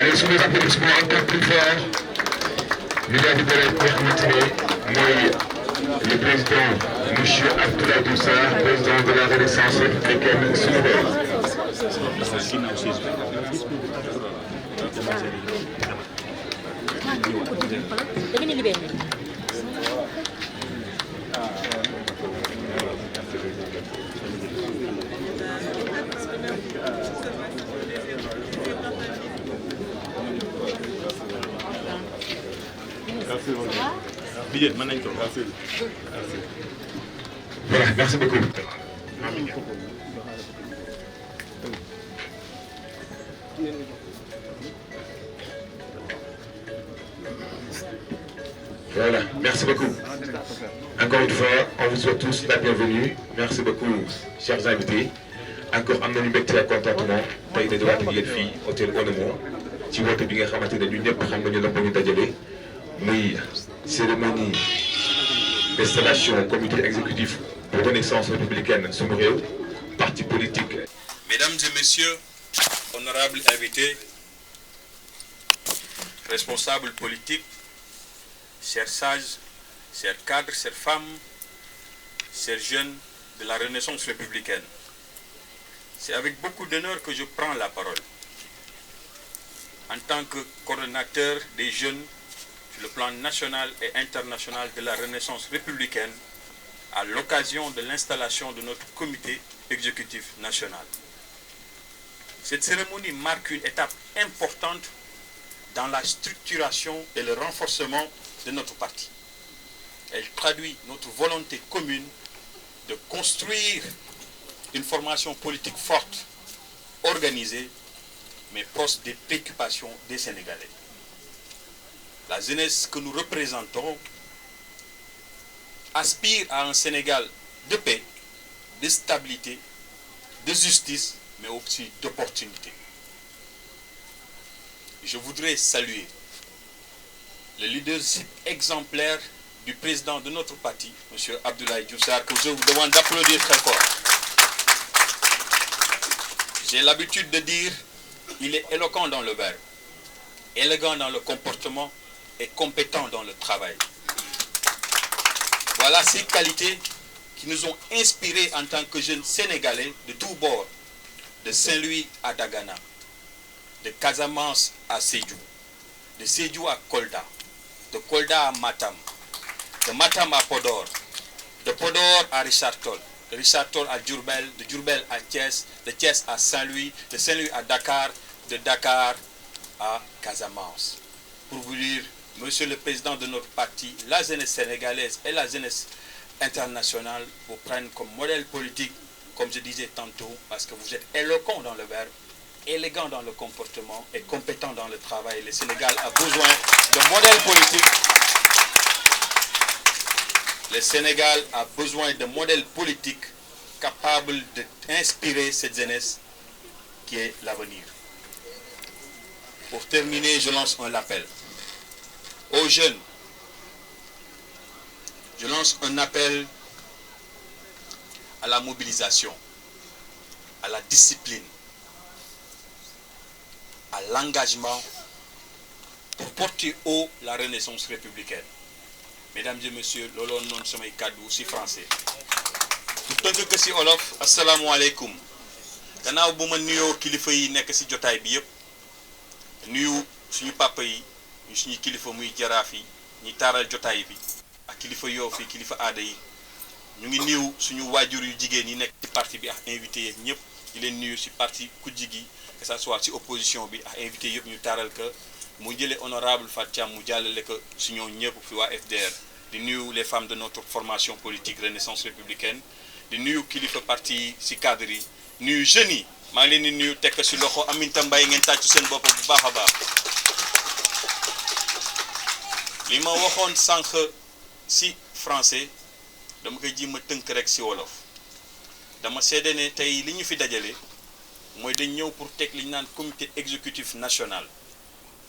Et sous les applaudissements encore plus forts, nous avons le président M. Abdoulaye Doussa, président de la Renaissance républicaine sénégalaise. Voilà, merci beaucoup. Voilà, merci beaucoup. Encore une fois, on vous souhaite tous la bienvenue. Merci beaucoup, chers invités. Encore am nañu mbégte ak contentement tey dañu waat ak yéen fii hôtel Onomo ci woote bi nga xamante ne ñun ñëpp xam nañu la ñu dajale muy cérémonie d'installation comité exécutif pour Renaissance républicaine sunu réew parti politique. Mesdames et messieurs, honorables invités, responsables politiques, chers sages, chers cadres, chères femmes, chers jeunes de la Renaissance républicaine. C'est avec beaucoup d'honneur que je prends la parole. En tant que coordonnateur des jeunes sur le plan national et international de la Renaissance républicaine, à l'occasion de l'installation de notre comité exécutif national. Cette cérémonie marque une étape importante dans la structuration et le renforcement de notre parti. Elle traduit notre volonté commune de construire une formation politique forte, organisée, mais proche des préoccupations des Sénégalais. La jeunesse que nous représentons aspire à un Sénégal de paix, de stabilité, de justice, mais aussi d'opportunité. Je voudrais saluer le leadership exemplaire du président de notre parti, M. Abdoulaye Doussa, que je vous demande d'applaudir très fort. J'ai l'habitude de dire, il est éloquent dans le verbe, élégant dans le comportement et compétent dans le travail. Voilà ces qualités qui nous ont inspirés en tant que jeunes Sénégalais de tous bords, de Saint-Louis à Dagana, de Casamance à Sédhiou, de Sédhiou à Kolda, de Kolda à Matam, de Matam à Podor, de Podor à Richard Toll, de Richard Toll à Diourbel, de Diourbel à Thiès, de Thiès à Saint-Louis, de Saint-Louis à Dakar, de Dakar à Casamance. Pour vous dire, Monsieur le Président de notre parti, la jeunesse sénégalaise et la jeunesse internationale vous prennent comme modèle politique, comme je disais tantôt, parce que vous êtes éloquent dans le verbe, élégant dans le comportement et compétent dans le travail. Le Sénégal a besoin de modèles politiques. Le Sénégal a besoin de modèles politiques capables d'inspirer cette jeunesse qui est l'avenir. Pour terminer, je lance un appel aux jeunes. Je lance un appel à la mobilisation, à la discipline, à l'engagement pour porter haut la Renaissance républicaine. Mesdames et messieurs, looloo noonu samay kàddu ci français. tënk ko ci olof, asalaamualeykum. gannaaw bu ma nuyoo kilifa yi nekk ci jotaay bi yépp, nuyu suñu papa yi, suñu kilifa muy jaraaf yi, ñi taaral jotaay bi, ak kilifa yoo fi kilifa aada yi. ñu ngi nuyu suñu waajur yu jigéen yi nekk ci parti bi ak invité yeeg ñëpp di leen nuyu ci parti kujji gi, que ça soit ci opposition bi ak invité yëpp ñu taaral que mu jëlee honorable Fatou Thiam mu jàllale ko ci ñoo ñëpp fi waa FDR. di nuyu les femmes de notre formation politique Renaissance républicaine, di nuyu kilifa parti ci cadre yi, nuyu jeunes yi maa ngi leen di nuyu tekk ci loxo Aminata Mbaye ngeen tàccu seen bopp bu baax a baax. li ma waxoon sànq ci français dama koy ji ma tënk rek ci wolof. dama seede ne tey li ñu fi dajale mooy dañ ñëw pour teg li ñu naan comité exécutif national.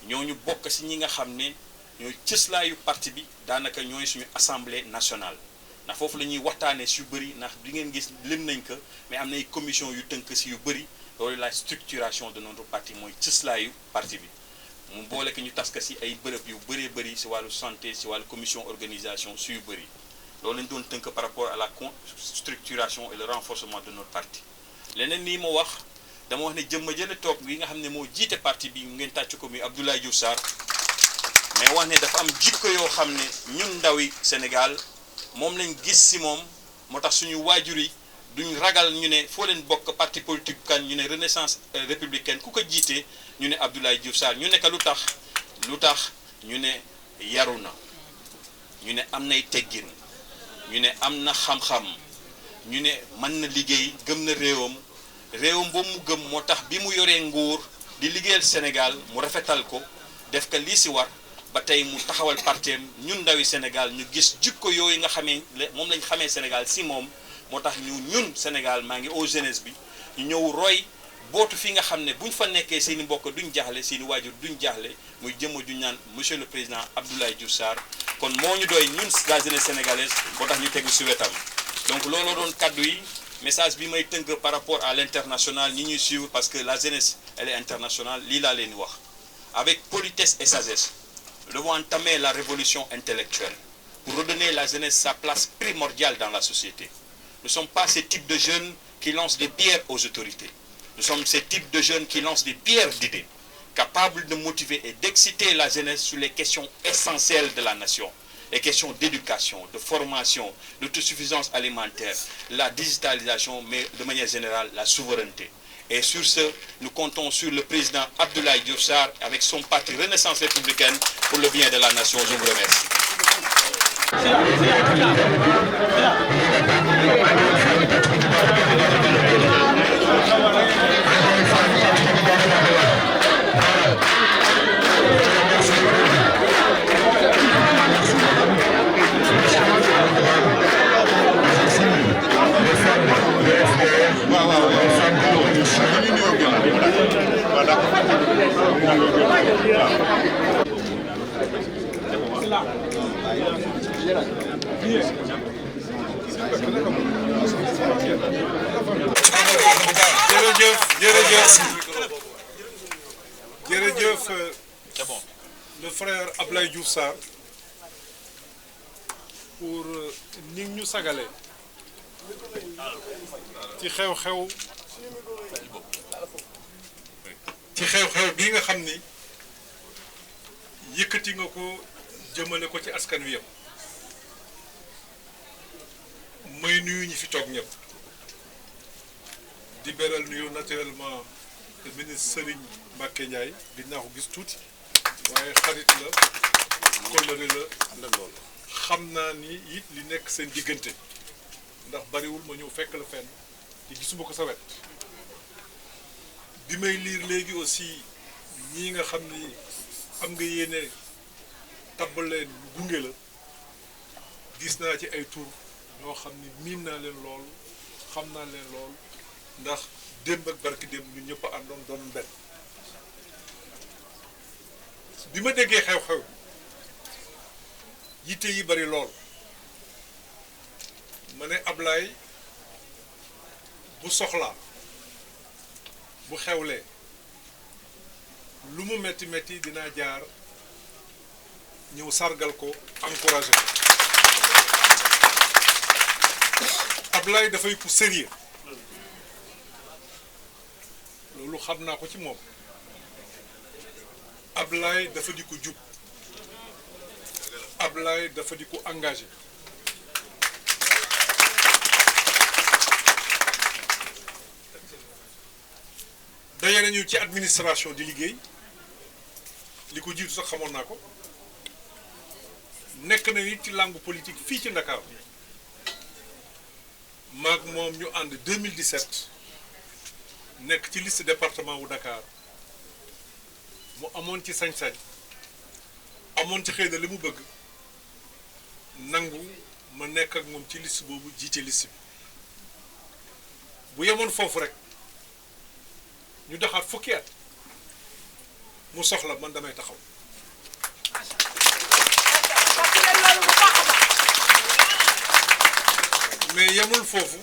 ñooñu bokk ci ñi nga xam ne ñooy cëslaayu parti bi, daanaka ñooy suñu assemblée nationale. ndax foofu la ñuy waxtaanee si yu bëri, ndax di ngeen gis lim nañ ko, mais am na ay commission yu tënk si yu bëri. loolu la structuration de notre parti mooy cëslaayu parti bi. mu boole ki ñu tas ka si ay bërëb yu bëree bëri si wàllu santé si wàllu commission organisation su yu bëri loolu lañ doon tënk par rapport à la structuration et le renforcement de notre parti. leneen nii moo wax dama wax ne jëmma jële toog bi nga xam ne moo jiite parti bi ngeen tàcc ko muy Abdoulaye Diouf Sarr mais wax ne dafa am jikko yoo xam ne ñun ndawi Sénégal moom lañ gis si moom moo tax suñu waajur yi duñ ragal ñu ne foo leen bokk parti politique kan ñu ne Renaissance républicaine ku ko jiite ñu ne Abdoulaye Diouf Sarr ñu ne ka lu tax ñu ne yaru na ñu ne am nay teggin ñu ne am na xam-xam ñu ne mën na liggéey gëm na réewam boobu mu gëm moo tax bi mu yoree nguur di liggéeyal Sénégal mu rafetal ko def ka lii si war ba tey mu taxawal parteem ñun ndawi Sénégal ñu gis jikko yooyu nga xamee moom lañ xamee Sénégal si moom moo tax ñun Sénégal maa ngi au jeunesse bi ñu ñëw roy bootu fi nga xam ne buñ fa nekkee seeni mbokk duñ jaaxle seeni waajur duñ jaaxle muy jëmm ju ñaan monsieur le président Abdoulaye Diouf Sarr kon moo ñu doy ñun la jeunesse sénégalaise moo tax ñu tegu si wetam donc looloo doon kaddu yi message bi may tënk par rapport à l'international ñi ñuy suivre parce que la jeunesse elle est internationale lii laa leen di wax avec politesse et sagesse nous devons entamer la révolution intellectuelle pour redonner la jeunesse sa place primordiale dans la société. Nous ne sommes pas ces types de jeunes qui lancent des pierres aux autorités. Nous sommes ces types de jeunes qui lancent des pierres d'idées, capables de motiver et d'exciter la jeunesse sur les questions essentielles de la nation, les questions d'éducation, de formation, d'autosuffisance alimentaire, la digitalisation, mais de manière générale, la souveraineté. Et sur ce, nous comptons sur le président Abdoulaye Diouf Sarr avec son parti Renaissance républicaine pour le bien de la nation. Je vous remercie. jërëjëf le frère Abdoulaye Diouf Sarr pour ni ñu sagale ci xew-xew bii nga xam ni yëkkati nga ko jëmale ko ci askan wi yëpp may nuyu ñi fi toog ñëpp di beral nuyu naturellement le ministre Serigne Mbacké Ndiaye gis naa ko gis tuuti waaye xarit la kóllëre la xam naa ni it li nekk seen diggante ndax bariwul ma ñëw fekk la fenn te gisuma ko sa wet bi may liir léegi aussi ñii nga xam ni am nga yéene tabbal leen gunge la gis naa ci ay tur ñoo xam ni miin naa leen lool xam naa leen lool ndax démb ak barki démb ñun ñëpp a àndoon doon benn bi ma déggee xew-xew yitte yi bari lool ma ne Ablaye bu soxlaa bu xewlee lu mu metti metti dinaa jaar ñëw sargal ko encouragé ko Ablaye dafay ku sérieux loolu xam naa ko ci moom Ablaye dafa di ko jub Ablaye dafa di ko engagé daje nañu ci administration di liggéey li ko jiitu sax xamoon naa ko nekk na nit ci langue politique fii ci Ndakaaru maag moom ñu ànd 2017 nekk ci liste département wu Dakar mu amoon ci sañ-sañ amoon ci xëy na li mu bëgg nangu ma nekk ak moom ci liste boobu jiite liste bi bu yemoon foofu rek ñu doxaat fukki at mu soxla man damay taxaw mais yemul foofu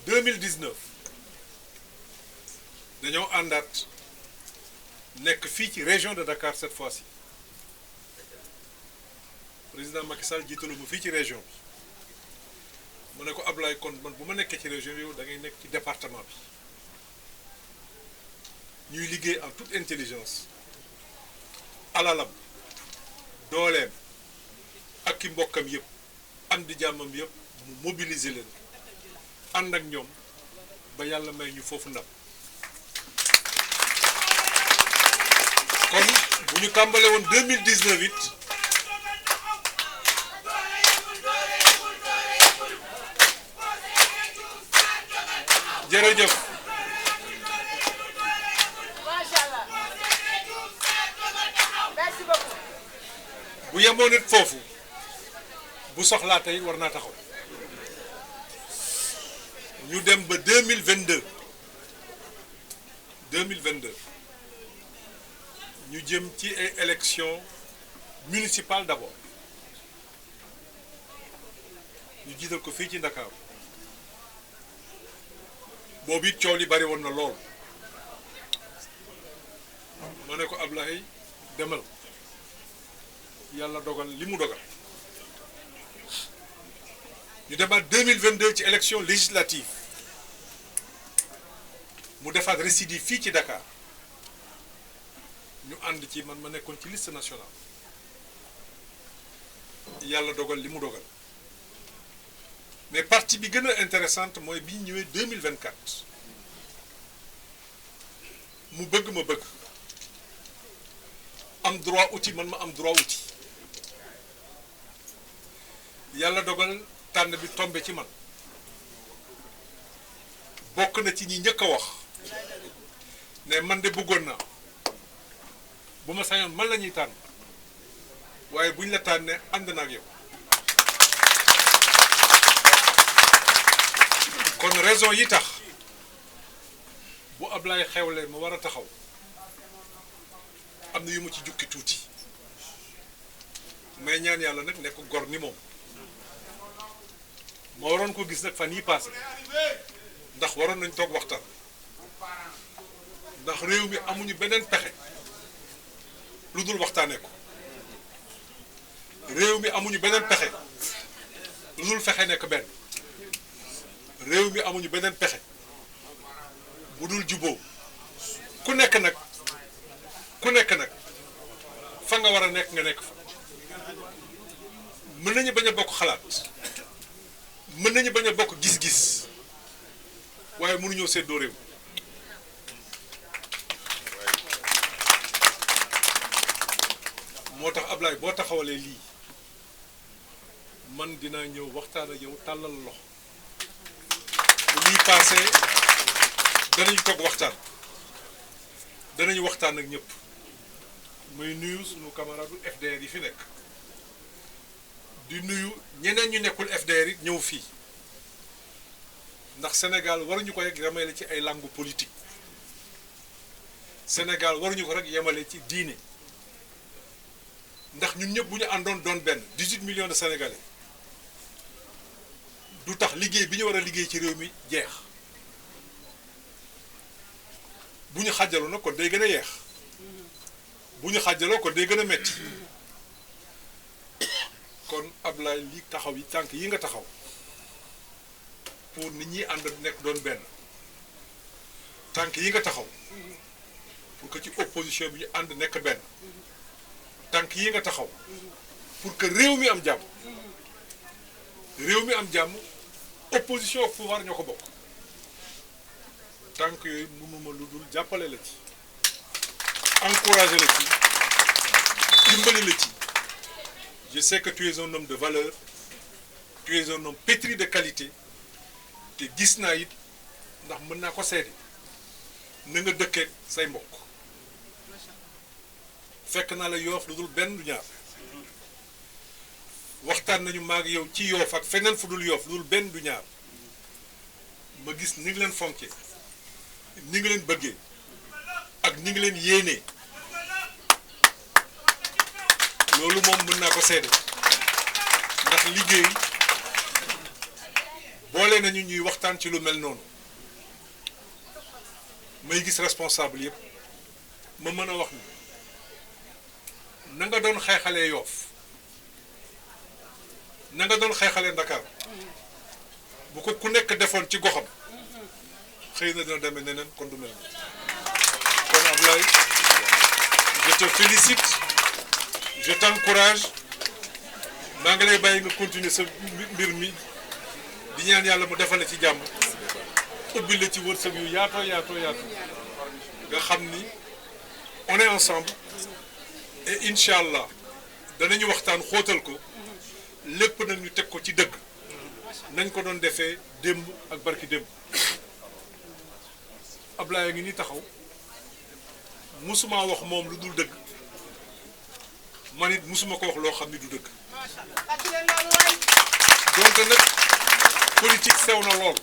2019 dañoo àndaat nekk fii ci région de Dakar cette fois-ci président Macky Sall jiitalu ma fii ci région bi mu ne ko Ablaye kon man bu ma nekkee ci région yow da ngay nekk ci département bi ñuy liggéey en toute intelligence alalam dooleem ak ki mbokkam yëpp am di jàmmam yëpp mu mobiliser leen ànd ak ñoom ba yàlla may ñu foofu ndam kon bu ñu tàmbale woon 2019 it jërëjëf bu yemoon it foofu bu soxlaa tey war naa taxaw ñu dem ba 2022 ñu jëm ci ay élections municipales d'abord ñu jiital ko fii ci Ndakaaru boobu it coow li bari woon na lool ma ne ko Ablaye demal yàlla dogal li mu dogal ñu demaat 2022 ci élection législative mu defaat récidive fii ci Dakar ñu ànd ci man ma nekkoon ci liste nationale yàlla dogal li mu dogal mais partie bi gën a intéressante mooy bi ñu ñëwee 2024 mu bëgg ma bëgg am droit outil man ma am droit outil yàlla dogal tànn bi tombé ci man bokk na ci ñi njëkk a wax ne man de bëggoon naa bu ma sañoon man la ñuy tànn waaye buñ la tànnee ànd na ak yow kon raison yi tax bu Ablaye xewle ma war a taxaw am na yu ma ci jukki tuuti may ñaan yàlla nag nekk gor ni moom ma waroon ko gis nag fan yi passé ndax waroon nañ toog waxtaan ndax réew mi amuñu beneen pexe lu dul waxtaanee ko réew mi amuñu beneen pexe lu dul fexe nekk benn réew mi amuñu beneen pexe bu dul juboo ku nekk nag fa nga war a nekk nga nekk fa mën nañu bañ a bokk xalaat mën nañu bañ a bokk gis-gis waaye mënuñoo séddoo réew moo tax Ablaye boo taxawalee lii man dinaa ñëw waxtaan ak yow tàllal loxo bu lii passé danañu toog waxtaan danañu waxtaan ak ñëpp muy nuyu sunu camarade FDR yi fi nekk di nuyu ñeneen ñu nekkul FDR yi ñëw fii ndax Sénégal waruñu ko rek yemale ci ay langue politique Sénégal waruñu ko rek yemale ci diine ndax ñun ñëpp bu ñu àndoon doon benn 18 millions de Sénégalais du tax liggéey bi ñu war a liggéey ci réew mi jeex bu ñu xàjjaloo nag kon day gën a yeex bu ñu xàjjaloo kon day gën a metti kon Ablaye li taxaw yi tànk yi nga taxaw pour nit ñi ànd nekk doon benn tànk yi nga taxaw pour que ci opposition bi ñu ànd nekk benn tànk yi nga taxaw pour que réew mi am jàmm opposition ak pouvoir ñoo ko bokk tànk yooyu mënuma lu dul jàppale la ci encourager la ci dimbali la ci je sais que tu es un homme de valeur tu es un homme pétri de qualité te gis naa it ndax mën naa ko seede na nga dëkkee say mbokk fekk naa la Yoof lu dul benn du ñaar waxtaan nañu maag yow ci Yoof ak feneen fu dul Yoof lu dul benn du ñaar ma gis ni nga leen fonkee ni nga leen bëggee ak ni nga leen yéenee loolu moom mën naa ko seede ndax liggéey boole nañu ñuy waxtaan ci lu mel noonu may gis responsable yëpp ma mën a wax ni na nga doon xeexalee Yoff na nga doon xeexalee Ndakaar bu ko ku nekk defoon ci goxam xëy na dina demee neneen kon du mel kon Ablaye je te félicite je t'encourage maa ngi lay bàyyi nga continuer sa mbir mi di ñaan yàlla mu defal la ci jàmm ubbi la ci wërsëg yu yaatoo yaatoo yaatoo nga xam ni on est ensemble et incha allah danañu waxtaan xóotal ko lépp nag ñu teg ko ci dëgg nañ ko doon defee démb ak barki démb Ablaye ngi ni taxaw musuma wax moom lu dul dëgg man it musuma ko wax loo xam ni du dëgg donte nag politique sew na lool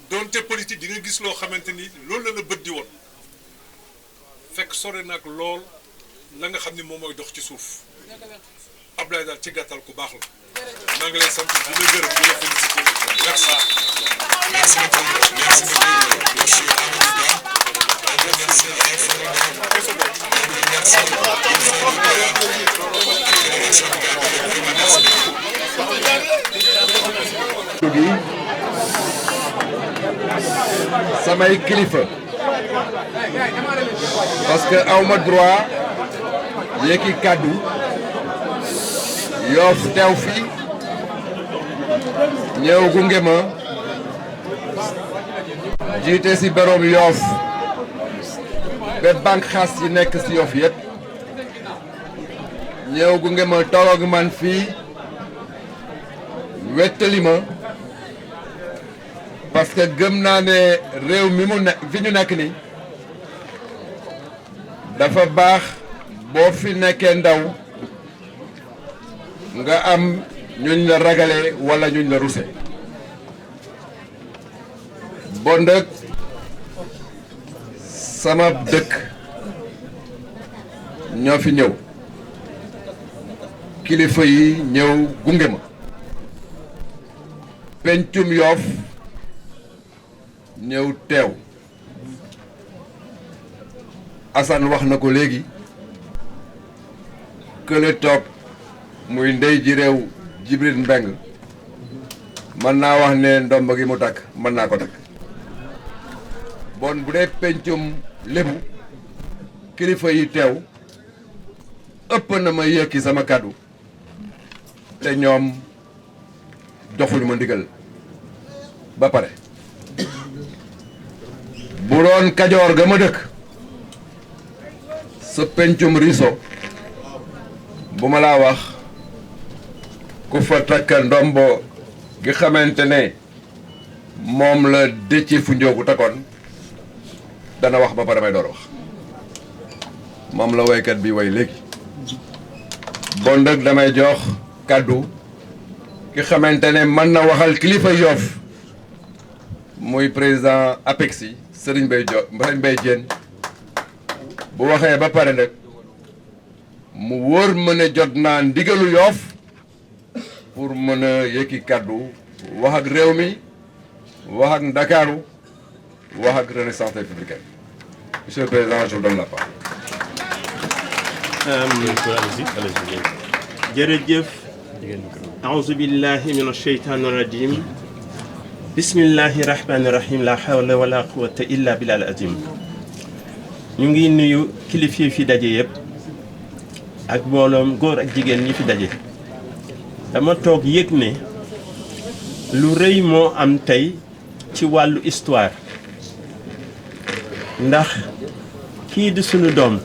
donte politique di nga gis loo xamante ni loolu la la bët di woon fekk sore nag lool la nga xam ni moom mooy dox ci suuf Ablaye daal ci gàttal ku baax la maa ngi lay sant di la gërëm di la féliciter merci. Merci beaucoup, monsieur samay kilifa parce que awma droit yéeki kàddu Yoff teew fi ñëw gunge ma jiite ci beroom Yoff ba banque xaas yi nekk ci Yoff yépp ñëw gunge ma toog man fii wettali ma parce que gëm naa ne réew mi mu ne fi ñu nekk ni dafa baax boo fi nekkee ndaw nga am ñuñ la ragale walla ñuñ la ruse bon nag sama dëkk ñoo fi ñëw kilifa yi ñëw gunge ma pencum Yoff ñëw teew Assane wax na ko léegi kële toog muy ndey ji réew Jibril Mbeng mën naa wax ne ndomb gi mu takk mën naa ko takk bon bu dee pencum lébu kilifa yi teew ëpp na ma yëkki sama kàddu te ñoom joxuñu ma ndigal ba pare bu doon Kajoor ga ma dëkk sa pencum riso bu ma laa wax ku fa takk ndombo gi xamante ne moom la Déthié fu njoogu takkoon dana wax ba pare may door wax moom la waykat bi way léegi bon nag damay jox kàddu ki xamante ne mën na waxal kilifa Yoff muy président APEXI Serigne Mbaye Diène bu waxee ba pare nag mu wóor ma ne jot naa ndigalu Yoff pour mën a yëkki kàddu wax ak réew mi wax ak Ndakaaru wax ak Renaissance républicaine. Monsieur le Président, je vous donne la parole. jërëjëf aouzu billahi min asheytaani rajim bismillahi rahmaani rahim la hawla wala quwwata illa bilal azim ñu ngi nuyu kilifa fi daje yëpp ak mbooloom góor ak jigéen ñi fi daje dama toog yëg ne lu rëy moo am tey ci wàllu histoire ndax kii di sunu doom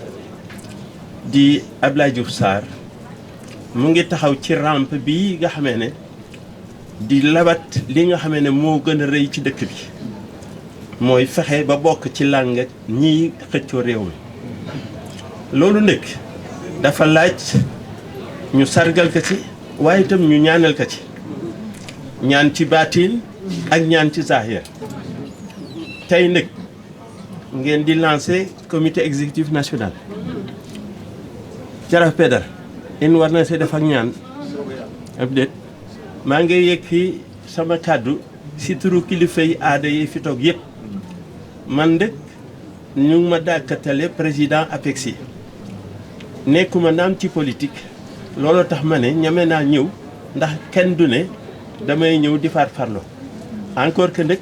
di Abdoulaye Diouf Sarr mu ngi taxaw ci rampe bi nga xamee ne di labat li nga xamee ne moo gën a rëy ci dëkk bi mooy fexe ba bokk ci làng ak ñiy xëccoo réew mi loolu nag dafa laaj ñu sargal ko ci waaye itam ñu ñaanal ko ci ñaan ci baatin ak ñaan ci zahir tey nag ngeen di lancer comité exécutif national Jaraaf Pédar in war na see def ak ñaan ab déet maa ngi yëg fi sama kàddu si turu kilifa yi aada yi fi toog yëpp man dëkk ñu ngi ma dàkkatale président APEXI nekkuma naam ci politique looloo tax ma ne ñeme naa ñëw ndax kenn du ne damay ñëw di farfarloo encore que nag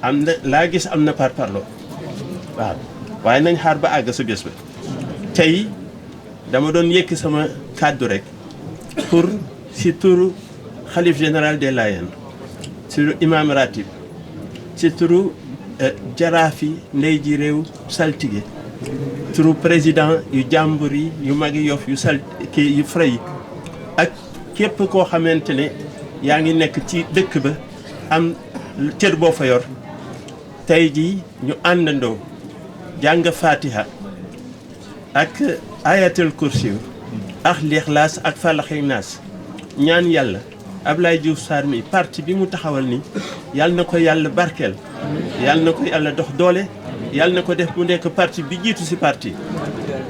am na laa gis am na farfarloo waaw waaye nañ xaar ba àgg sa bés ba tey dama doon yëkki sama kàddu rek pour si turu xalif général des Layènes si turu imam ratib si turu jaraafi ndey ji réew saltige turu président yu jàmbur yi yu magi yof yu yu frais yi ak képp koo xamante ne yaa ngi nekk ci dëkk ba am cër boo fa yor tey jii ñu àndandoo jàng fatiha ak ayatul kursi ak lixlaas ak falaxi naas ñaan yàlla Abdoulaye Diouf Sarr mi parti bi mu taxawal ni yàlla na ko yàlla barkeel yàlla na ko yàlla dox doole yàlla na ko def mu nekk parti bi jiitu si parti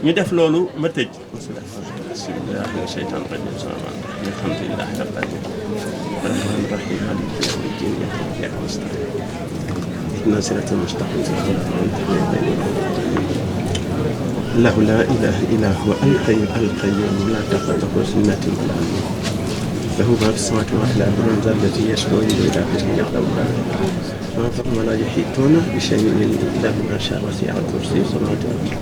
ñu def loolu ma tëj bismillahi mina sheytaan rajim alhamdulillahi rabbil alamin rahmaani rahim maliki yawmi ddin iyyaka nasta'in ihdina siratal mustaqim allahu la ilaha illa huwa al-hayyul qayyum la ta'khudhuhu sinatun wa la nawm له ما في السماوات وما في الأرض من ذا الذي يشفع إلا بإذنه يعلم ما فهم ولا يحيطون بشيء إلا بما شاء وسع كرسيه السماوات والأرض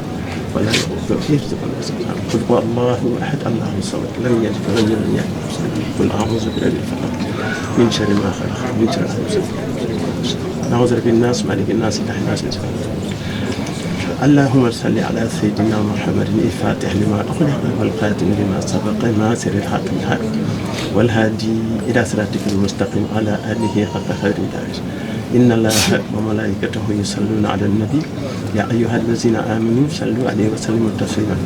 ولا يؤوده حفظهما قل هو الله أحد الله الصمد لم يلد ولم يولد ولم يكن له كفوا أحد قل أعوذ برب الفلق من شر ما خلق من شر غاسق أعوذ برب الناس مالك الناس إله الناس اللهم صل على سيدنا محمد الفاتح لما أغلق والخاتم لما سبق ناصر الحق بالحق والهادي إلى صراطك المستقيم على آله حق خير الدارس إن الله وملائكته يصلون على النبي يا أيها الذين آمنوا صلوا عليه وسلموا تسليما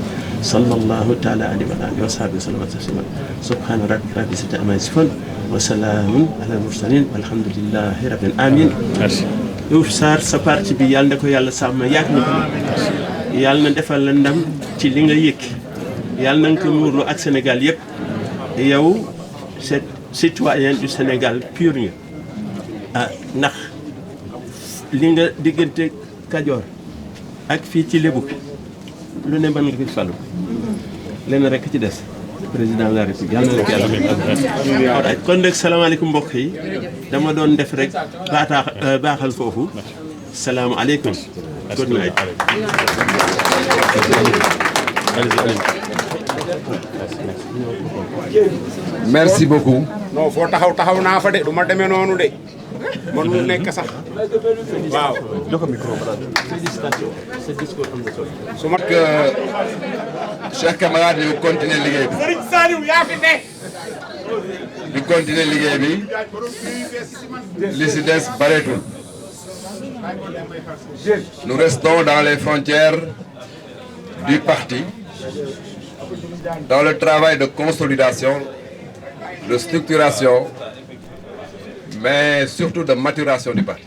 صلى الله تعالى عليه وآله وصحبه وسلم تسليما سبحان ربك رب العزة عما يصفون وسلام على المرسلين والحمد لله رب العالمين. Diouf Sarr sa parti bi yàlla na ko yàlla sàmm yàgg na ko yàlla na defal la ndam ci li nga yëkk yàlla na nga ko muurlu ak Sénégal yëpp yow c'est citoyen du Sénégal pur nga ah ndax li nga diggante Kajoor ak fii ci Lébu lu ne mën nga fi falu lenn rek ci des président de la République yàlla na la yàlla kon nag salaamaaleykum mbokk yi dama doon def rek baaxal foofu salaamaaleykum. good night. merci beaucoup. non foo taxaw naa fa de du ma demee noonu de mënul nekk sax waaw. su ma chers camarades ñu continuer liggéey bi. Serigne Saliou yaa fi ne. ñu continuer liggéey bi li si des bareetul. Nous restons dans les frontières du parti, dans le travail de consolidation, de structuration, mais surtout de maturation du parti.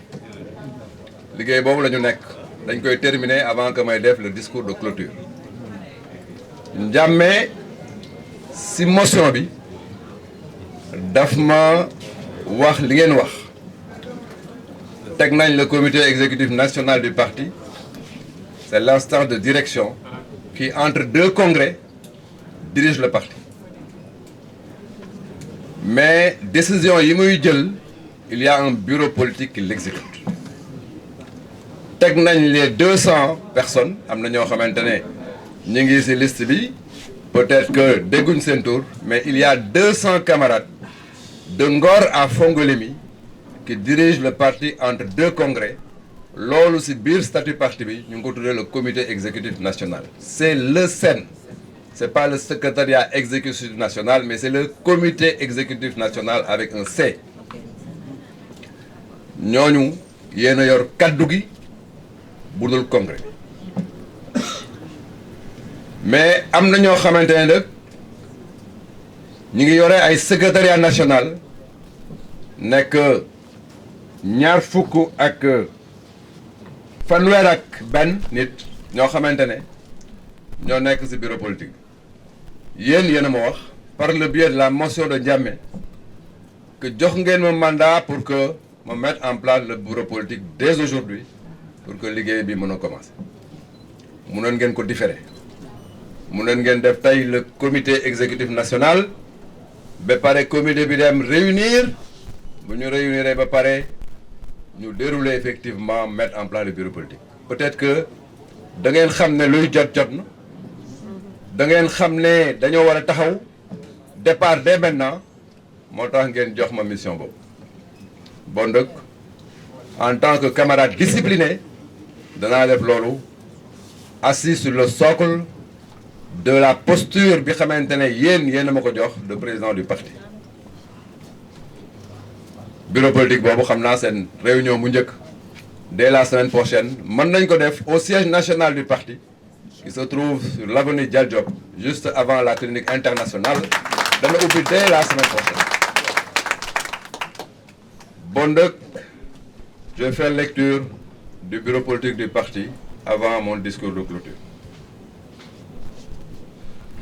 liggéey boobu la ñu nekk dañ koy terminer avant que may def le discours de clôture. Ndiamé si motion bi daf ma wax li ngeen wax teg nañ le comité exécutif national du parti. C'est l'instance de direction qui, entre deux congrès, dirige le parti. Mais décision yi muy jël il y a un bureau politique qui l'exécute. teg nañ les 200 personnes am na ñoo xamante ne ñu ngi ci liste bi peut-être que dégguñ seen tour mais il y a 200 camarades de Ngor à Fongolémi qui dirigent le parti entre deux congrès. loolu ci biir statut parti bi ñu ngi ko tuddee le comité exécutif national. C'est le CEN. C'est pas le secrétariat exécutif national mais c'est le comité exécutif national avec un C. ñooñu yéen a yor kaddu gi budul congrès mais am na ñoo xamante ne nag ñu ngi yore ay secrétariat national nekk ñaar fukk ak fanweer ak benn nit ñoo xamante ne ñoo nekk ci bureau politique yéen a ma wax par le biais de la motion de Ndiamé que jox ngeen ma mandat pour que ma mette en place le bureau politique dès aujourd'hui pour que liggéey bi mën a commencer mënoon ngeen ko différer mënoon ngeen def tey le comité exécutif national ba pare comité bi dem réunir bu ñu réunir ba pare ñu dérouler effectivement mettre en place le bureau politique. Peut-être que da ngeen xam ne luy jot na da ngeen xam ne dañoo war a taxaw départ dès maintenant moo tax ngeen jox ma mission boobu. Bon donc en tant que camarade discipliné danaa def loolu assis sur le socle de la posture bi xamante ne yéen a ma ko jox de président du parti. Bureau politique boobu xam naa seen réunion bu njëkk dès la semaine prochaine mën nañ ko def au siège national du parti qui se trouve sur l'avenue Dial Diop juste avant la clinique internationale dana ubbi dès la semaine prochaine. Bon donc je vais faire lecture du bureau politique du parti avant mon discours de clôture.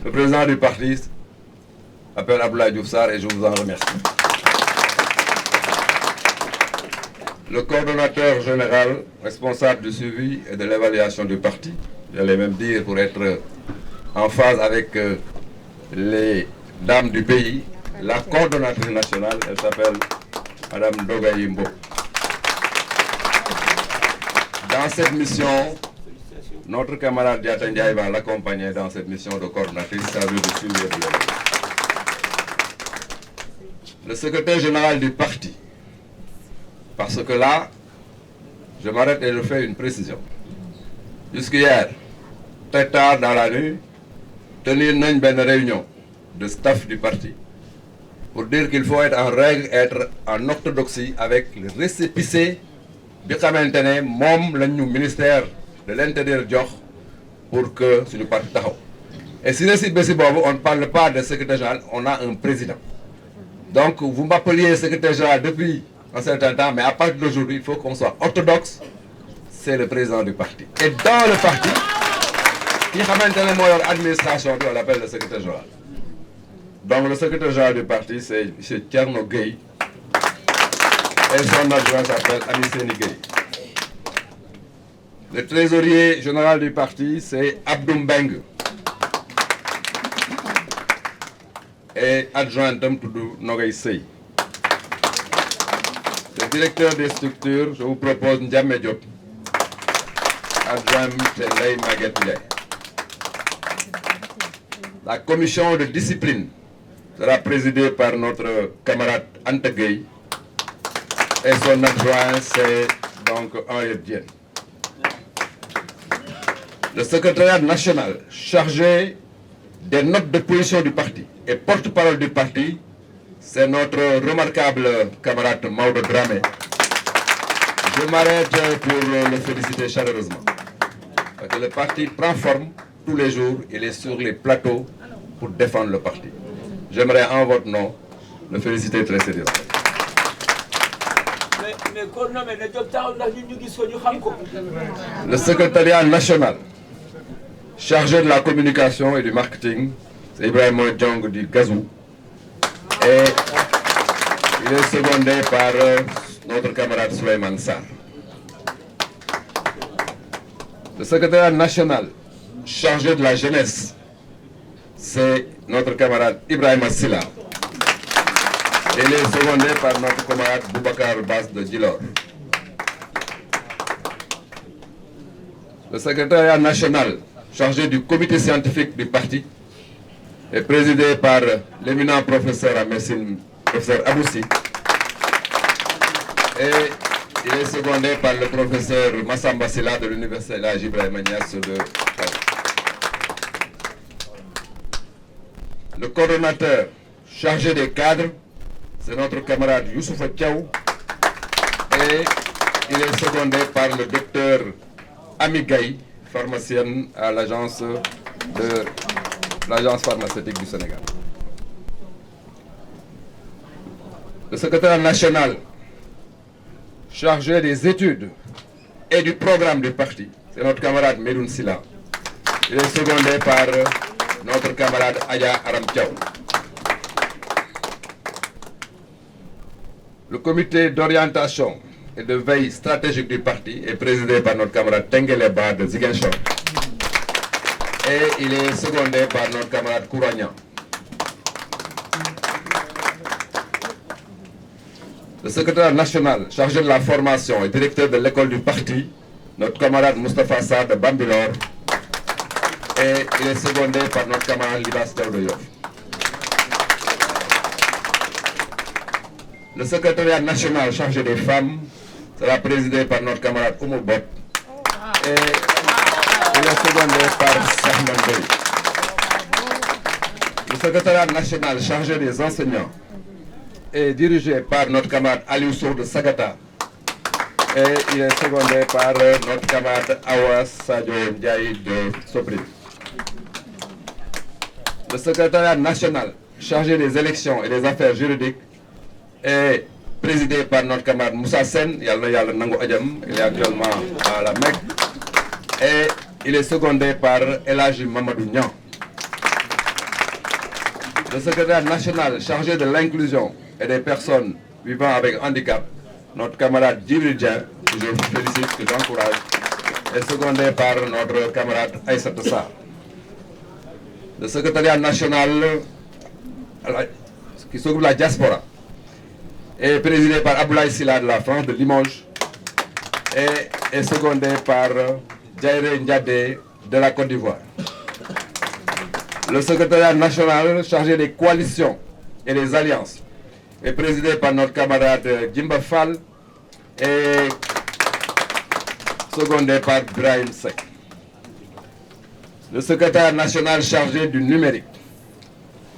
Le président du parti s'appelle Abdoulaye Diouf Sarr et je vous en remercie. Le coordonnateur général responsable du suivi et de l'évaluation du parti, j'allais même dire pour être en phase avec les dames du pays, la coordonnatrice nationale, elle s'appelle Madame Dogaye Mbo. Dans cette mission, notre camarade Diata Ndiaye va l'accompagner dans cette mission de coordonnatrice chargée de suivi et de l'évaluation. Le secrétaire général du parti, parce que là, je m'arrête et je fais une précision. Jusqu'hier, très tard dans la nuit, tenir une réunion de staff du parti pour dire qu'il faut être en règle, être en orthodoxie avec le récépissé bi xamante ne moom la ñu ministère de l'Intérieur jox pour que suñu parti taxaw. Et si récépissé boobu, on ne parle pas de secrétaire général, on a un président. Donc vous m'appeliez secrétaire général depuis un certain temps, mais à partir d'aujourd'hui, il faut qu'on soit orthodoxe. C'est le président du parti. Et dans le parti, qui xamante ne moo yor administration bi, on l'appelle le secrétaire général. Donc le secrétaire général du parti, c'est M. Thierno Gueye. Et son adjoint s'appelle Amiseni Gueye. Le trésorier général du parti, c'est Abdou Mbeng. Et adjoint Damtoudou Nogay Sey. Le directeur des structures, je vous propose Ndiame Diop. Adjoint Ndeye Maguette Ndiaye. La commission de discipline sera présidée par notre camarade Anta Gueye. Et son adjoint, c'est donc Henriette Diène. Le secrétariat national chargé des notes de position du parti et porte-parole du parti, c'est notre remarquable camarade Maodo Dramé. Je m'arrête pour le féliciter chaleureusement. Parce que le parti prend forme tous les jours, il est sur les plateaux pour défendre le parti. J'aimerais en votre nom le féliciter très sérieusement. Le secrétariat national chargé de la communication et du marketing, c'est Ibrahim Djong du Gazou. Et il est secondé par notre camarade Souleymane Sarr. Le secrétariat national chargé de la jeunesse, c'est notre camarade Ibrahim Silla. Il est secondé par notre camarade Boubacar Bass de Djilor. Le secrétariat national chargé du comité scientifique du parti est présidé par l'éminent professeur à médecine, professeur Aboussi. Et il est secondé par le professeur Massamba Silla de l'université Elhadji Ibrahima Niass de Paris. Le coordonnateur chargé des cadres, c'est notre camarade Youssoufa Thiaw. Et il est secondé par le docteur Ami Gaye, pharmacienne à l'agence pharmaceutique du Sénégal. Le secrétaire national chargé des études et du programme du parti, c'est notre camarade Medoun Silla. Il est secondé par notre camarade Aya Aram Thiaw. Le comité d'orientation et de veille stratégique du parti est présidé par notre camarade Tenguele Ba de Ziguinchor. Et il est secondé par notre camarade Kouragnan. Le secrétaire national chargé de la formation et directeur de l'école du parti, notre camarade Moustapha Sarr de Bambilor. Et il est secondé par notre camarade Libas Teodoyof. Le secrétariat national chargé des femmes sera présidé par notre camarade Oumou Bot. Et il est secondé par Sahman Bey. Le secrétariat national chargé des enseignants est dirigé par notre camarade Aliou Sour de Sagata. Et il est secondé par notre camarade Awas Sadio Ndiaye de Sopri. Le secrétariat national chargé des élections et des affaires juridiques est présidé par notre camarade Moussa Sen. Il est actuellement à la Mecque. Et il est secondé par Elhaji Mamadou Niang. Le secrétaire national chargé de l'inclusion et des personnes vivant avec handicap, notre camarade Djibril Dien, que je vous félicite, que j'encourage, est secondé par notre camarade Aïssata Sarr. Le secrétariat national qui s'occupe de la diaspora est présidé par Aboulaye Sylla de la France, de Limoges, et est secondé par Djaïré Ndiadé de la Côte d'Ivoire. Le secrétariat national chargé des coalitions et des alliances est présidé par notre camarade Djimba Fall et secondé par Brahim Sek. Le secrétaire national chargé du numérique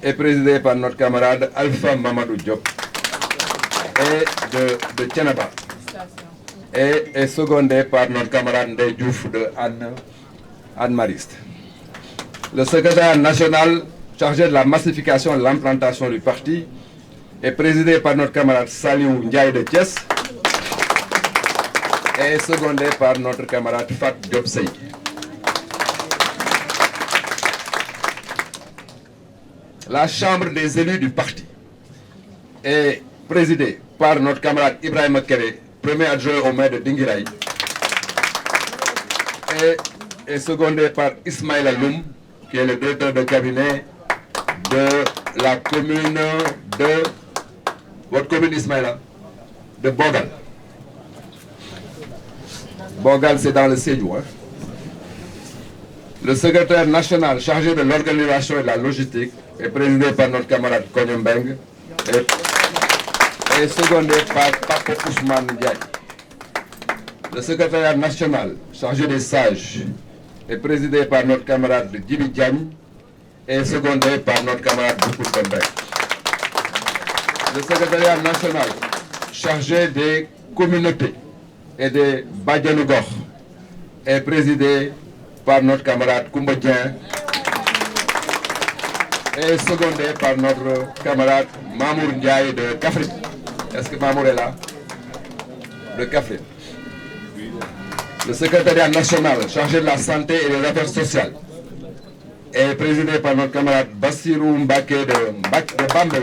est présidé par notre camarade Alpha Mamadou Diop et de Tiénaba et est secondé par notre camarade Ndeye Diouf de Anne Mariste. Le secrétaire national chargé de la massification et de l'implantation du parti est présidé par notre camarade Saliou Ndiaye de Thiès et est secondé par notre camarade Fat Diop Sey. La chambre des élus du parti est présidée par notre camarade Ibrahim Kéré, premier adjoint au maire de Dinguiraï, et est secondé par Ismaïla Loum, qui est le directeur de cabinet de la commune de... Votre commune, Ismaïla? De Bogal. Bogal, c'est dans le Sédhiou. Hein? Le secrétaire national chargé de l'organisation et de la logistique est présidé par notre camarade Konyembeng et secondé par Papo Ousmane Ndiaye. Le secrétariat national chargé des sages est présidé par notre camarade Djibi Diagne et secondé par notre camarade Boukoul Bembeng. Le secrétariat national chargé des communautés et des Badjanougor est présidé par notre camarade Koumba Dien et secondé par notre camarade Mamour Ndiaye de Kafrine. Est-ce que Mamour est là? De Kafrine. Le secrétariat national chargé de la santé et des affaires sociales est présidé par notre camarade Bassirou Mbake de Bambey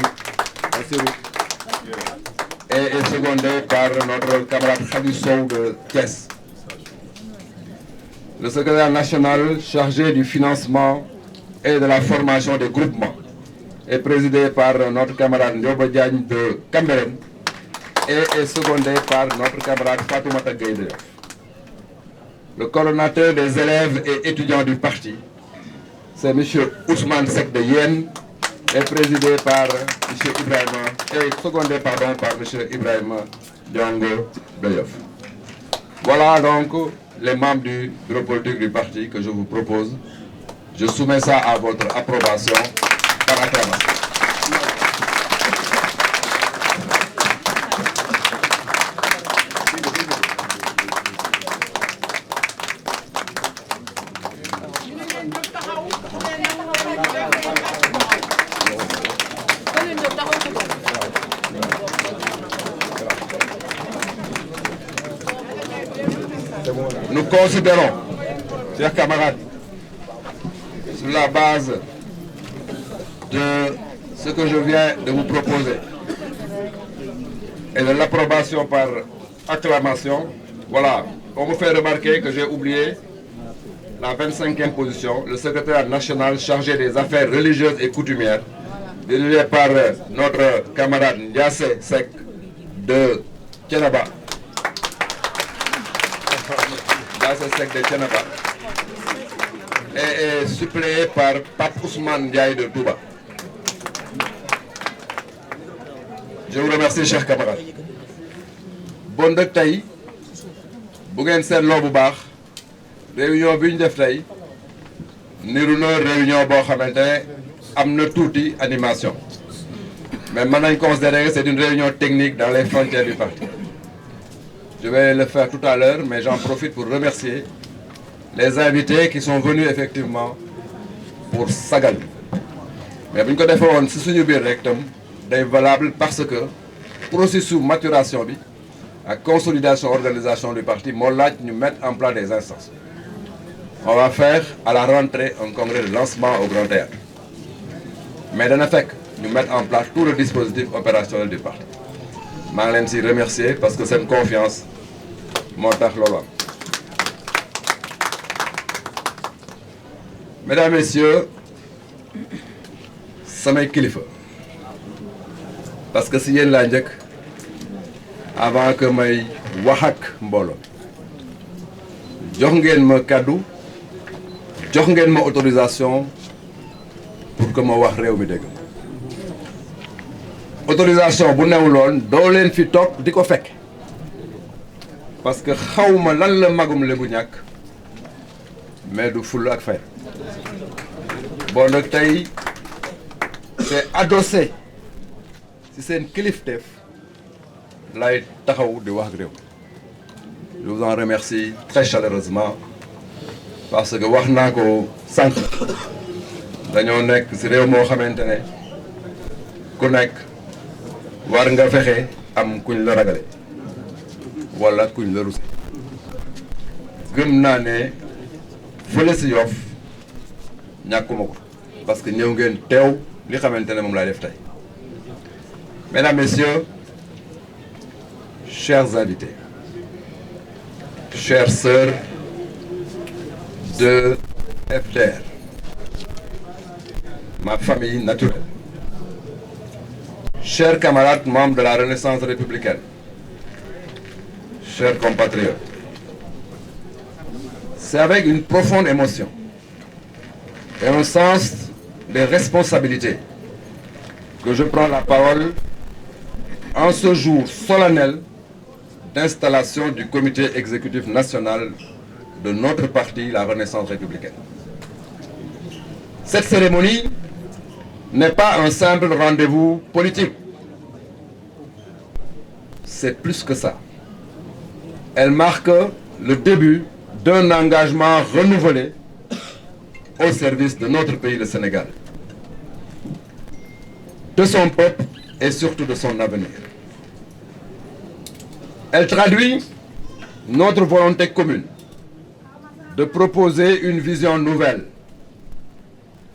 et est secondé par notre camarade Khadi Sow de Thiès. Le secrétaire national chargé du financement et de la formation des groupements est présidé par notre camarade Ndiobo Diagne de Cambérène et est secondé par notre camarade Fatoumata Gueye. Le coordonnateur des élèves et étudiants du parti, c'est M. Ousmane Sek de Yen, est présidé par M. Ibrahima et secondé par M. Ibrahima Diongo Doyof. Voilà donc les membres du bureau politique du parti que je vous propose. Je soumets ça à votre approbation par acclamation. Nous considérons, chers camarades, sur la base de ce que je viens de vous proposer et de l'approbation par acclamation. Voilà, on me fait remarquer que j'ai oublié la 25e position, le secrétaire national chargé des affaires religieuses et coutumières, dirigé par notre camarade Ndiasse Sek de Thiénaba. Ndiasse Sek de Thiénaba. Et suppléé par Pape Ousmane Ndiaye de Touba. Je vous remercie, chers camarades. Bon dëkk tey bu ngeen seetloo bu baax réunion bi ñu def tey niru na réunion boo xamante ne am na tuuti animation mais mën nañ considérer que c'est une réunion technique dans les frontières du parti. Je vais le faire tout à l'heure, mais j'en profite pour remercier les invités qui sont venus effectivement pour sagal. Mais bu ñu ko defee woon si suñu biir rek tam day valable parce que processus maturation bi ak consolidation organisation du parti moo laaj ñu mettre en place des instances. On va faire à la rentrée un congrès de lancement au Grand Théâtre. Mais dana fekk ñu mettre en place tout le dispositif opérationnel du parti. maa ngi leen si remercier parce que seen confiance moo tax loolu am. Mesdames, Messieurs, samay kilifa parce que si yéen laa njëkk avant que may wax ak mbooloo jox ngeen ma kàddu jox ngeen ma autorisation pour que ma wax réew mi dégg autorisation bu newuloon doo leen fi toog di ko fekk parce que xawma lan la magum Lebu ñàkk mais du fulla ak fay bon nag tey c'est adossé ci seen kilifteef lay taxaw di wax ak réew. Je vous en remercie très chaleureusement parce que wax naa ko sànq dañoo nekk ci réew moo xamante ne ku nekk war nga fexe am kuñ la ragale walla kuñ la ruse. gëm naa ne fële ci Yoff ñàkkuma ko parce que ñëw ngeen teew li xamante ne moom laay def tey. Mesdames, Messieurs, chers invités, chères sœurs de FDR, ma famille naturelle, chers camarades membres de la Renaissance républicaine, chers compatriotes, c'est avec une profonde émotion et un sens de responsabilité que je prends la parole en ce jour solennel d'installation du comité exécutif national de notre parti, la Renaissance républicaine. Cette cérémonie n'est pas un simple rendez-vous politique. C'est plus que ça. Elle marque le début d'un engagement renouvelé au service de notre pays, le Sénégal, de son peuple et surtout de son avenir. Elle traduit notre volonté commune de proposer une vision nouvelle,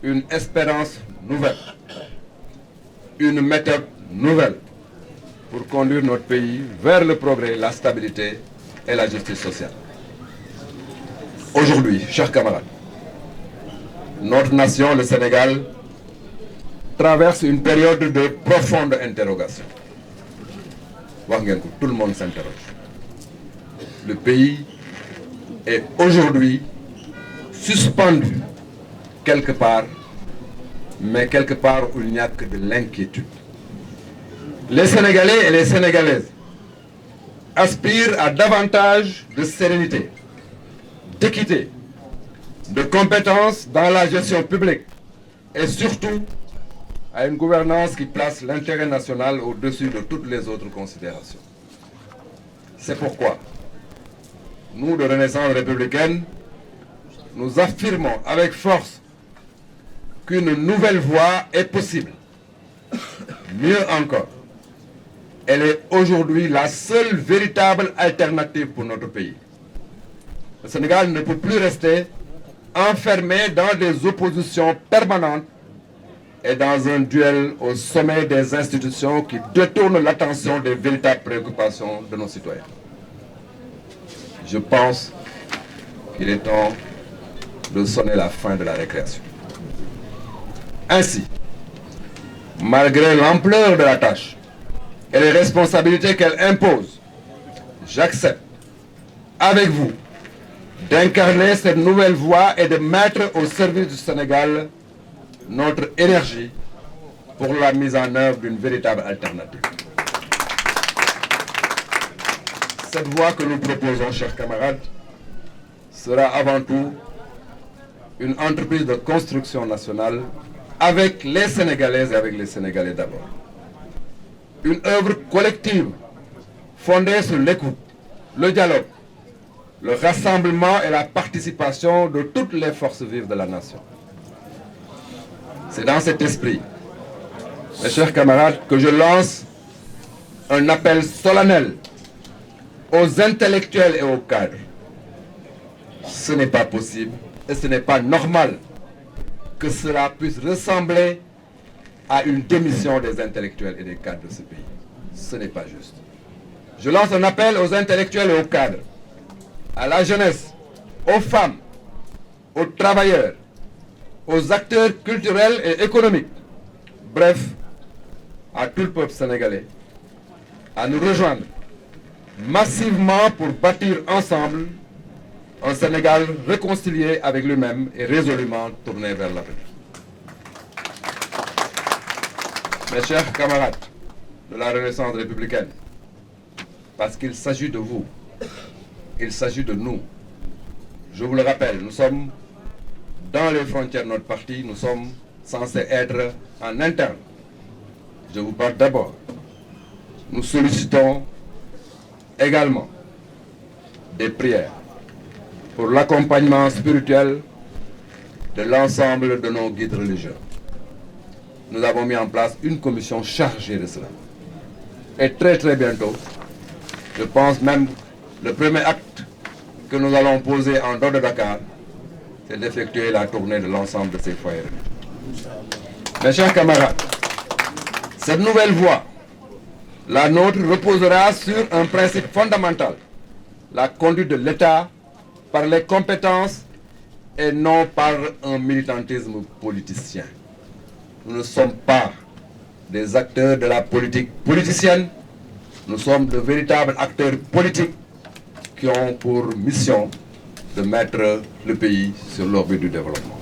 une espérance nouvelle, une méthode nouvelle pour conduire notre pays vers le progrès, la stabilité et la justice sociale. Aujourd'hui, chers camarades, notre nation, le Sénégal, traverse une période de profonde interrogation. Tout le monde s'interroge. Le pays est aujourd'hui suspendu quelque part, mais quelque part où il n'y a que de l'inquiétude. Les Sénégalais et les Sénégalaises aspirent à davantage de sérénité, d'équité, de compétence dans la gestion publique et surtout à une gouvernance qui place l'intérêt national au-dessus de toutes les autres considérations. C'est pourquoi nous, de Renaissance républicaine, nous affirmons avec force qu'une nouvelle voie est possible. Mieux encore, elle est aujourd'hui la seule véritable alternative pour notre pays. Le Sénégal ne peut plus rester enfermé dans des oppositions permanentes et dans un duel au sommet des institutions qui détournent l'attention des véritables préoccupations de nos citoyens. je pense qu'il est temps de sonner la fin de la récréation. Ainsi, malgré l'ampleur de la tâche et les responsabilités qu'elle impose, j'accepte avec vous d'incarner cette nouvelle voie et de mettre au service du Sénégal notre énergie pour la mise en œuvre d'une véritable alternative. Cette voie que nous proposons, chers camarades, sera avant tout une entreprise de construction nationale avec les Sénégalaises et avec les Sénégalais d'abord. Une œuvre collective fondée sur l'écoute, le dialogue, le rassemblement et la participation de toutes les forces vives de la nation. C'est dans cet esprit, mes chers camarades, que je lance un appel solennel aux intellectuels et aux cadres. Ce n'est pas possible et ce n'est pas normal que cela puisse ressembler à une démission des intellectuels et des cadres de ce pays. Ce n'est pas juste. Je lance un appel aux intellectuels et aux cadres, à la jeunesse, aux femmes, aux travailleurs, aux acteurs culturels et économiques, bref, à tout le peuple sénégalais, à nous rejoindre massivement pour bâtir ensemble un Sénégal réconcilié avec lui-même et résolument tourné vers l'avenir. Mes chers camarades de la Renaissance républicaine, parce qu'il s'agit de vous, il s'agit de nous. Je vous le rappelle, nous sommes dans les frontières de notre parti, nous sommes censés être en interne. Je vous parle d'abord. Nous sollicitons également des prières pour l'accompagnement spirituel de l'ensemble de nos guides religieux. Nous avons mis en place une commission chargée de cela. Et très bientôt, je pense même le premier acte que nous allons poser en dehors de Dakar, c'est d'effectuer la tournée de l'ensemble de ces foyers. Mes chers camarades, cette nouvelle voie, la nôtre, reposera sur un principe fondamental, la conduite de l'État par les compétences et non par un militantisme politicien. Nous ne sommes pas des acteurs de la politique politicienne, nous sommes de véritables acteurs politiques qui ont pour mission de mettre le pays sur l'orbite du développement.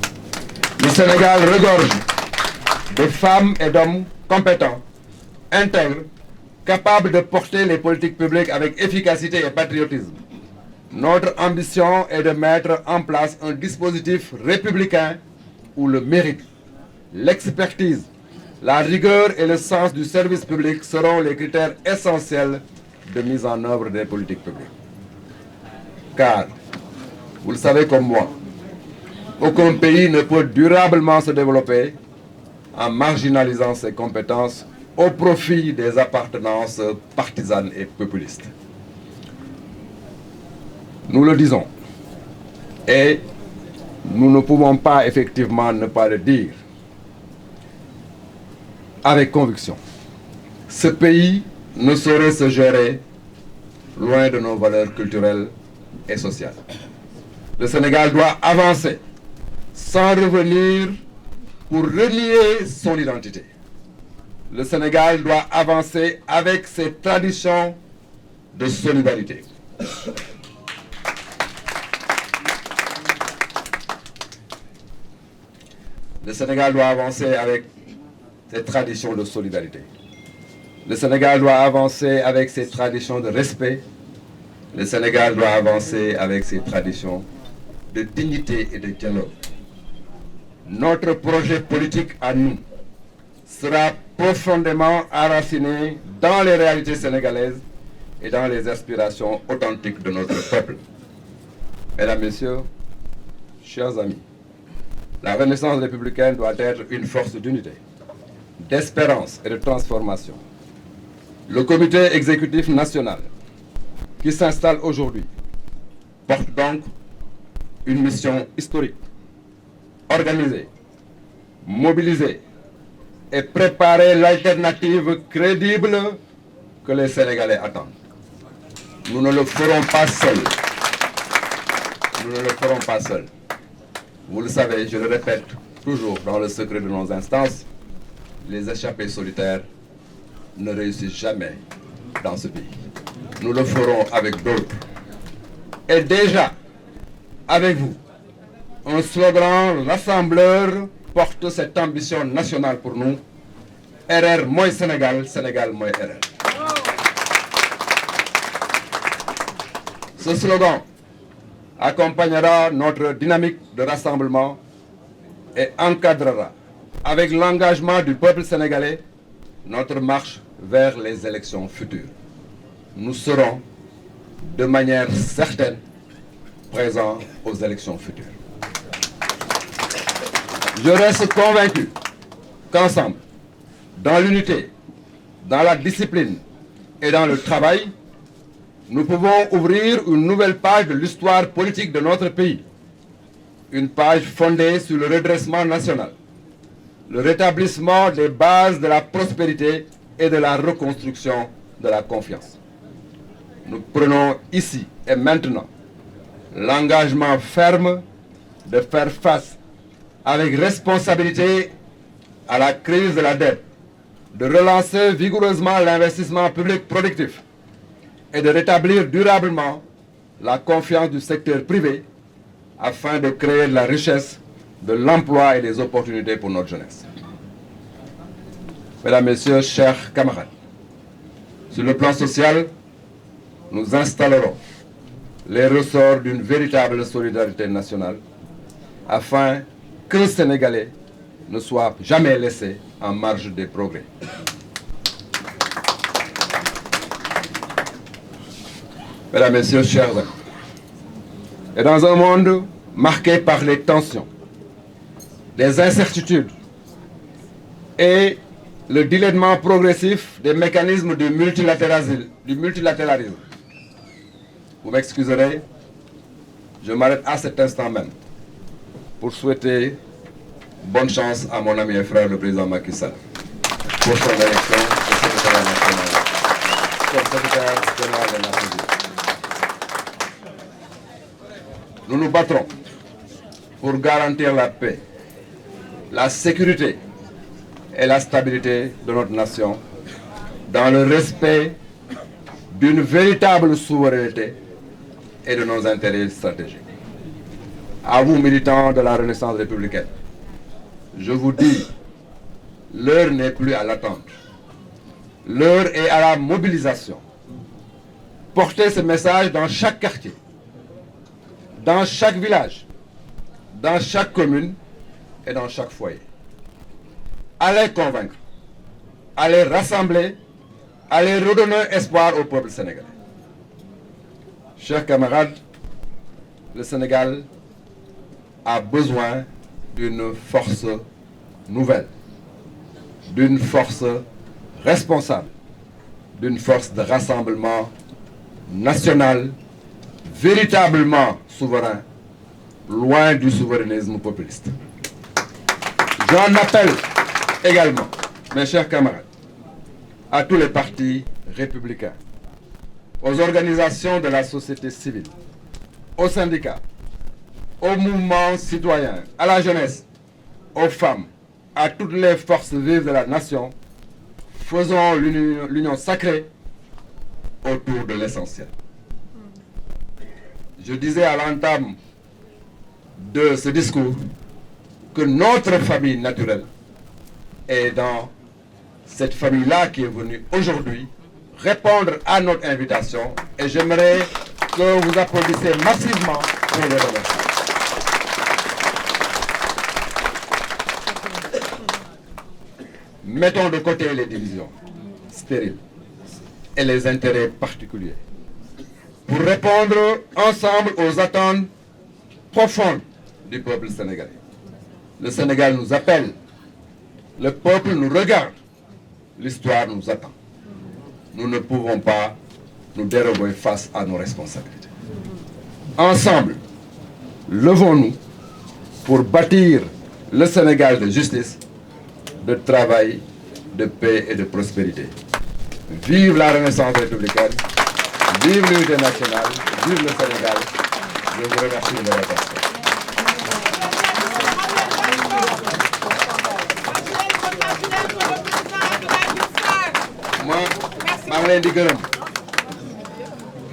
Le Sénégal regorge de femmes et d'hommes compétents, intègres, capables de porter les politiques publiques avec efficacité et patriotisme. Notre ambition est de mettre en place un dispositif républicain où le mérite, l'expertise, la rigueur et le sens du service public seront les critères essentiels de mise en œuvre des politiques publiques. Car, vous le savez comme moi, aucun pays ne peut durablement se développer en marginalisant ses compétences au profit des appartenances partisanes et populistes. Nous le disons, et nous ne pouvons pas effectivement ne pas le dire avec conviction. Ce pays ne saurait se gérer loin de nos valeurs culturelles et sociales. Le Sénégal doit avancer sans revenir pour renier son identité. Le Sénégal doit avancer avec ses traditions de solidarité. Le Sénégal doit avancer avec ses traditions de solidarité. Le Sénégal doit avancer avec ses traditions de respect. Le Sénégal doit avancer avec ses traditions de dignité et de dialogue. Notre projet politique à nous sera profondément enraciné dans les réalités sénégalaises et dans les aspirations authentiques de notre peuple. Mesdames, Messieurs, chers amis, la Renaissance républicaine doit être une force d'unité, d'espérance et de transformation. Le comité exécutif national qui s'installe aujourd'hui porte donc une mission historique, organiser, mobiliser et préparer l'alternative crédible que les Sénégalais attendent. Nous ne le ferons pas seuls. nous ne le ferons pas seuls. Vous le savez, je le répète toujours dans le secret de nos instances, les échappés solitaires ne réussissent jamais dans ce pays. Nous le ferons avec d'autres. Et déjà, avec vous, un slogan rassembleur porte cette ambition nationale pour nous. RR moins Sénégal, Sénégal moins RR. Ce slogan accompagnera notre dynamique de rassemblement et encadrera, avec l'engagement du peuple sénégalais, notre marche vers les élections futures. Nous serons, de manière certaine, présents aux élections futures. Je reste convaincu qu'ensemble, dans l'unité, dans la discipline et dans le travail, nous pouvons ouvrir une nouvelle page de l'histoire politique de notre pays. Une page fondée sur le redressement national, le rétablissement des bases de la prospérité et de la reconstruction de la confiance. Nous prenons ici et maintenant l'engagement ferme de faire face avec responsabilité à la crise de la dette, de relancer vigoureusement l'investissement public productif et de rétablir durablement la confiance du secteur privé afin de créer de la richesse, de l'emploi et des opportunités pour notre jeunesse. Mesdames, Messieurs, chers camarades, sur le plan social, nous installerons les ressorts d'une véritable solidarité nationale afin que le Sénégalais ne soit jamais laissé en marge des progrès. Mesdames, Messieurs, chers amis, et dans un monde marqué par les tensions, les incertitudes et le dilettement progressif des mécanismes du multilatéralisme, vous m'excuserez, je m'arrête à cet instant même pour souhaiter bonne chance à mon ami et frère le président Macky Sall pour son élection au secrétaire national, comme secrétaire général des Nations Unies. Nous nous battrons pour garantir la paix, la sécurité et la stabilité de notre nation dans le respect d'une véritable souveraineté et de nos intérêts stratégiques. À vous, militants de la Renaissance républicaine, je vous dis, l'heure n'est plus à l'attente. L'heure est à la mobilisation. Portez ce message dans chaque quartier, dans chaque village, dans chaque commune et dans chaque foyer. Allez convaincre, allez rassembler, allez redonner espoir au peuple sénégalais. Chers camarades, le Sénégal a besoin d'une force nouvelle, d'une force responsable, d'une force de rassemblement national, véritablement souverain, loin du souverainisme populiste. J'en appelle également, mes chers camarades, à tous les partis républicains, aux organisations de la société civile, aux syndicats, aux mouvements citoyens, à la jeunesse, aux femmes, à toutes les forces vives de la nation, faisons l'union sacrée autour de l'essentiel. Je disais à l'entame de ce discours que notre famille naturelle est dans cette famille-là qui est venue aujourd'hui répondre à notre invitation et j'aimerais que vous applaudissiez massivement pour les remercier. Mettons de côté les divisions stériles et les intérêts particuliers pour répondre ensemble aux attentes profondes du peuple sénégalais. Le Sénégal nous appelle, le peuple nous regarde, l'histoire nous attend. Nous ne pouvons pas nous dérober face à nos responsabilités. Ensemble, levons-nous pour bâtir le Sénégal de justice, de travail, de paix et de prospérité. Vive la Renaissance républicaine, vive l'unité nationale, vive le Sénégal. Je vous remercie de votre attention. maa ngi leen di gërëm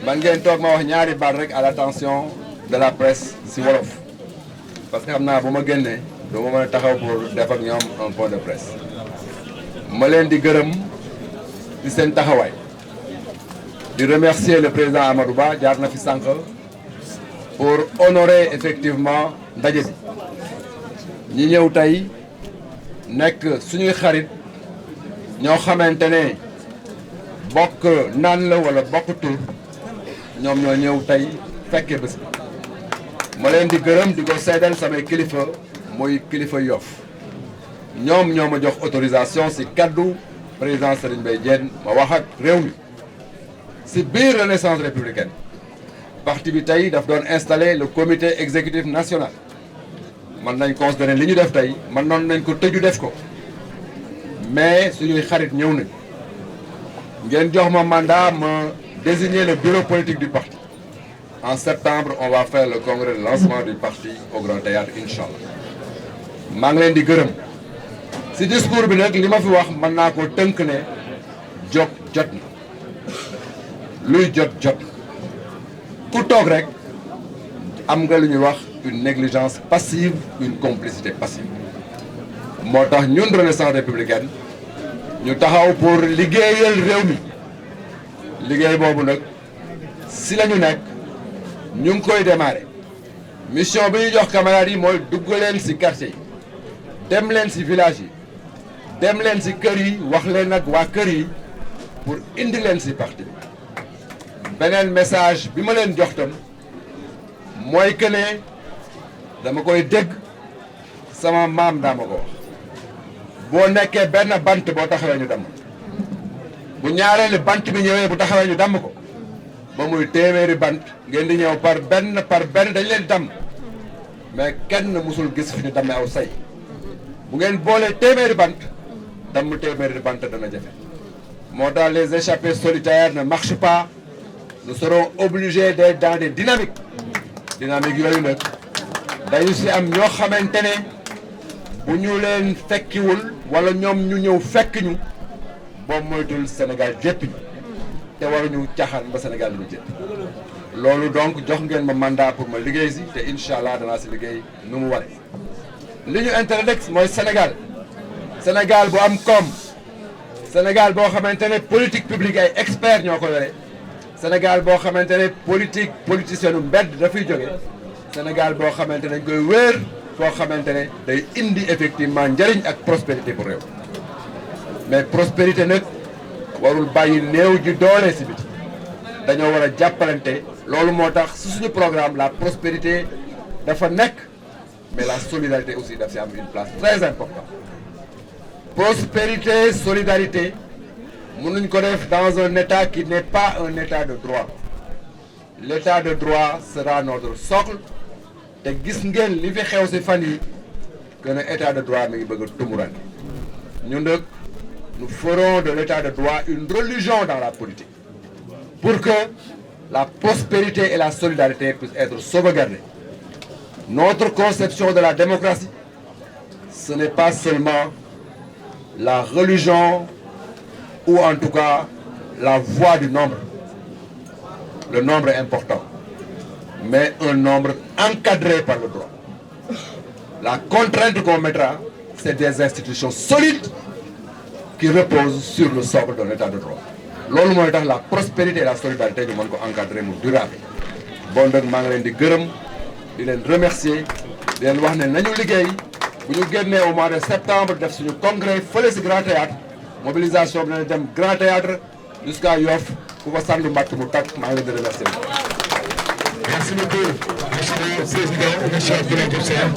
man ngeen toog ma wax ñaari baat rek à l'attention de la presse si wolof parce que xam naa bu ma génnee doo ma mën a taxaw pour def ak ñoom un point de presse ma leen di gërëm ci seen taxawaay di remercier le président Amadou Ba jaar na fi sànq pour honorer effectivement ndaje bi ñi ñëw tey nekk suñuy xarit ñoo xamante ne bokk naan la wala bokk tur ñoom ñoo ñëw tey fekke bés bi ma leen di gërëm di ko seedal samay kilifa muy kilifa Yoff ñoom ñoo ma jox autorisation ci kaddu président Serigne Mbaye Diène ma wax ak réew mi ci biir Renaissance républicaine parti bi tey daf doon installer le comité exécutif national man nañ considérer li ñu def tey man noonu nañ ko tëju def ko mais suñuy xarit ñëw nañ ngeen jox ma mandat ma désigner le bureau politique du parti en septembre on va faire le congrès de lancement du parti au Grand Théâtre inchallah maa ngi leen di gërëm ci discours bi nag li ma fi wax mën naa ko tënk ne jot na luy jot ku toog rek am nga lu ñuy wax une négligence passive une complicité passive moo tax ñun Renaissance républicaine ñu taxaw pour liggéeyal réew mi liggéey boobu nag si la ñu nekk ñu ngi koy démarrer mission bi ñu jox camarades yi mooy dugg leen si quartier yi dem leen si village yi dem leen si kër yi wax leen nag waa kër yi pour indi leen si parti bi beneen message bi ma leen jox tam mooy que ne dama koy dégg sama maam daa ma ko wax boo nekkee benn bant boo taxawee ñu damm bu ñaareelu bant bi ñëwee bu taxawee ñu damm ko ba muy téeméeri bant ngeen di ñëw par benn dañ leen damm mais kenn musul gis fi ñu dammee aw say bu ngeen boolee téeméeri bant damm téeméeri bant dana jafe moo tax les échappées solitaires ne marchent pas nous serons obligés d'être dans des dynamiques yooyu nag dañu si am ñoo xamante ne bu ñu leen fekkiwul wala ñoom ñu ñëw fekk ñu boobu moytul Sénégal jéppi ñu te waruñu caaxaan ba Sénégal ñu jéppi loolu donc jox ngeen ma mandat pour ma liggéey si te incha allah danaa si liggéey nu mu waree. li ñu intérêt rek mooy Sénégal bu am koom Sénégal boo xamante ne politique publique ay experts ñoo ko yore Sénégal boo xamante ne politicien u mbedd dafay jóge Sénégal boo xamante ne dañ koy wéer foo xamante ne day indi effectivement njëriñ ak prospérité bu réew mais prospérité nag warul bàyyi néew ji doole si biti dañoo war a jàppalante loolu moo tax si suñu programme la prospérité dafa nekk mais la solidarité aussi daf si am une place très importante prospérité solidarité mënuñ ko def dans un état qui n'est pas un état de droit l'état de droit sera notre socle te gis ngeen li fi xew si fan yi que ne état de droit mi ngi bëgg a tumurante ñun nag nous ferons de l'état de droit une religion dans la politique pour que la prospérité et la solidarité puissent être sauvegardées. Notre conception de la démocratie, ce n'est pas seulement la religion ou en tout cas la voix du nombre. Le nombre est important, mais un nombre encadré par le droit. La contrainte qu'on mettra, c'est des institutions solides qui reposent sur le socle de l'état de droit. loolu mooy tax la prospérité et la solidarité ñu mën ko encadrer mu durable bon nag maa ngi leen di gërëm di leen remercier di leen wax ne nañu liggéey bu ñu génnee au mois de septembre def suñu congrès fële si Grand Théâtre mobilisation bi nañ dem Grand Théâtre jusqu'à Yoff ku fa sàndu mbàtt mu tàkk maa ngi leen di remercier. Merci beaucoup, monsieur le président, monsieur le directeur.